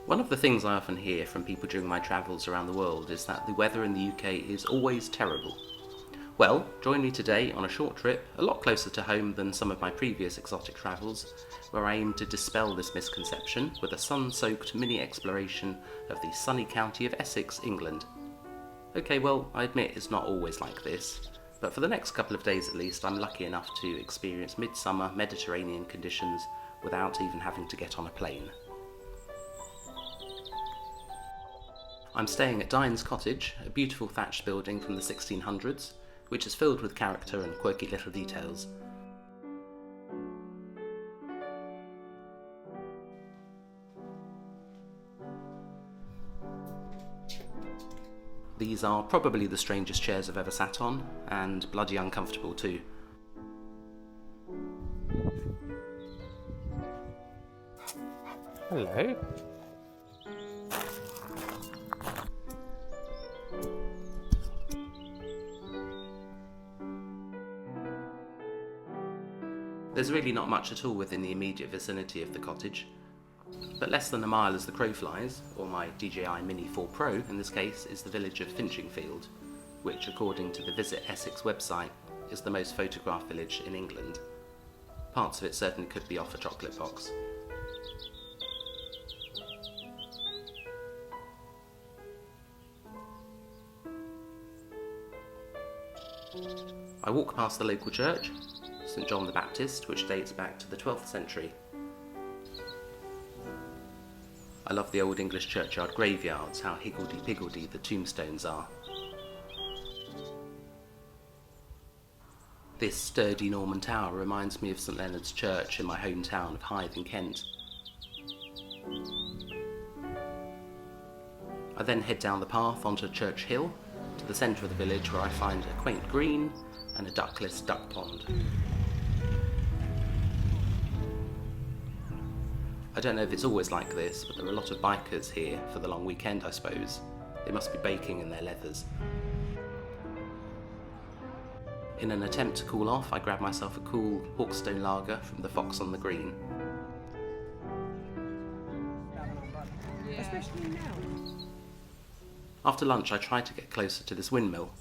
One of the things I often hear from people during my travels around the world is that the weather in the UK is always terrible. Well, join me today on a short trip, a lot closer to home than some of my previous exotic travels, where I aim to dispel this misconception with a sun-soaked mini exploration of the sunny county of Essex, England. Okay, well, I admit it's not always like this, but for the next couple of days at least, I'm lucky enough to experience midsummer Mediterranean conditions without even having to get on a plane. I'm staying at Dynes Cottage, a beautiful thatched building from the 1600s, which is filled with character and quirky little details. These are probably the strangest chairs I've ever sat on, and bloody uncomfortable too. Hello. There's really not much at all within the immediate vicinity of the cottage, but less than a mile as the crow flies, or my DJI Mini 4 Pro in this case, is the village of Finchingfield, which according to the Visit Essex website is the most photographed village in England. Parts of it certainly could be off a chocolate box. I walk past the local church, St John the Baptist, which dates back to the 12th century. I love the old English churchyard graveyards, how higgledy-piggledy the tombstones are. This sturdy Norman tower reminds me of St Leonard's Church in my hometown of Hythe in Kent. I then head down the path onto Church Hill, to the centre of the village where I find a quaint green and a duckless duck pond. I don't know if it's always like this, but there are a lot of bikers here for the long weekend, I suppose. They must be baking in their leathers. In an attempt to cool off, I grab myself a cool Hawkstone lager from the Fox on the Green. After lunch I try to get closer to this windmill,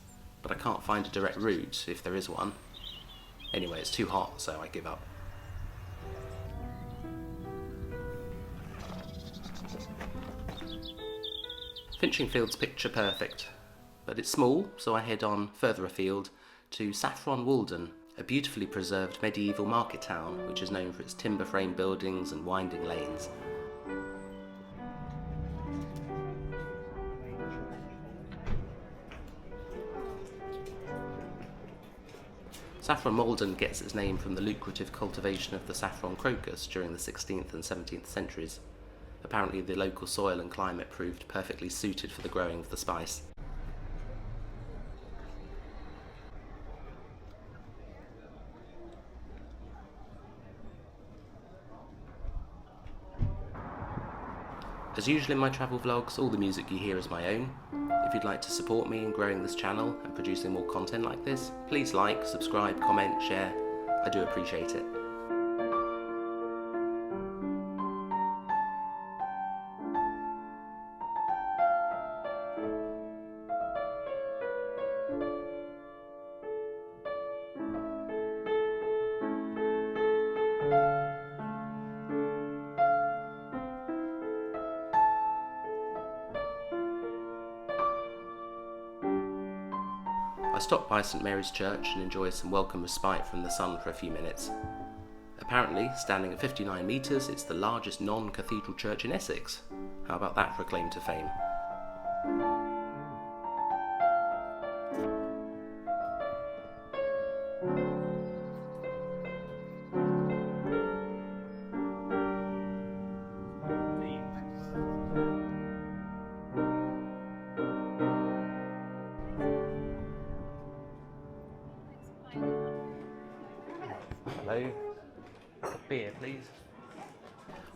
but I can't find a direct route, if there is one. Anyway, it's too hot, so I give up. Finchingfield's picture perfect, but it's small, so I head on further afield to Saffron Walden, a beautifully preserved medieval market town which is known for its timber frame buildings and winding lanes. Saffron Walden gets its name from the lucrative cultivation of the saffron crocus during the 16th and 17th centuries. Apparently the local soil and climate proved perfectly suited for the growing of the spice. As usual in my travel vlogs, all the music you hear is my own. If you'd like to support me in growing this channel and producing more content like this, please like, subscribe, comment, share. I do appreciate it. I stop by St Mary's Church and enjoy some welcome respite from the sun for a few minutes. Apparently, standing at 59 metres, it's the largest non-cathedral church in Essex. How about that for a claim to fame? Hello. A beer, please.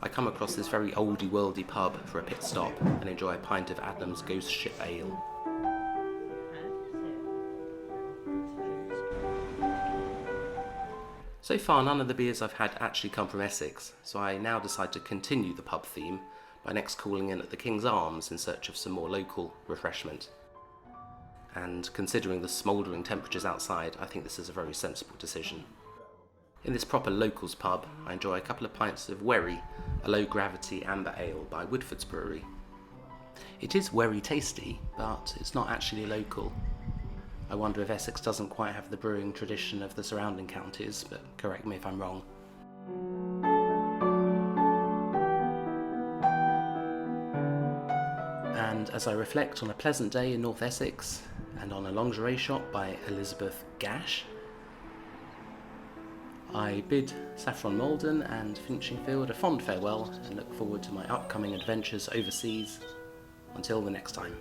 I come across this very oldie-worldy pub for a pit stop and enjoy a pint of Adnams Ghost Ship Ale. So far, none of the beers I've had actually come from Essex, so I now decide to continue the pub theme by next calling in at the King's Arms in search of some more local refreshment. And considering the smouldering temperatures outside, I think this is a very sensible decision. In this proper locals pub, I enjoy a couple of pints of Wherry, a low-gravity amber ale by Woodford's Brewery. It is very tasty, but it's not actually local. I wonder if Essex doesn't quite have the brewing tradition of the surrounding counties, but correct me if I'm wrong. And as I reflect on a pleasant day in North Essex, and on a lingerie shop by Elizabeth Gash, I bid Saffron Walden and Finchingfield a fond farewell and look forward to my upcoming adventures overseas. Until the next time.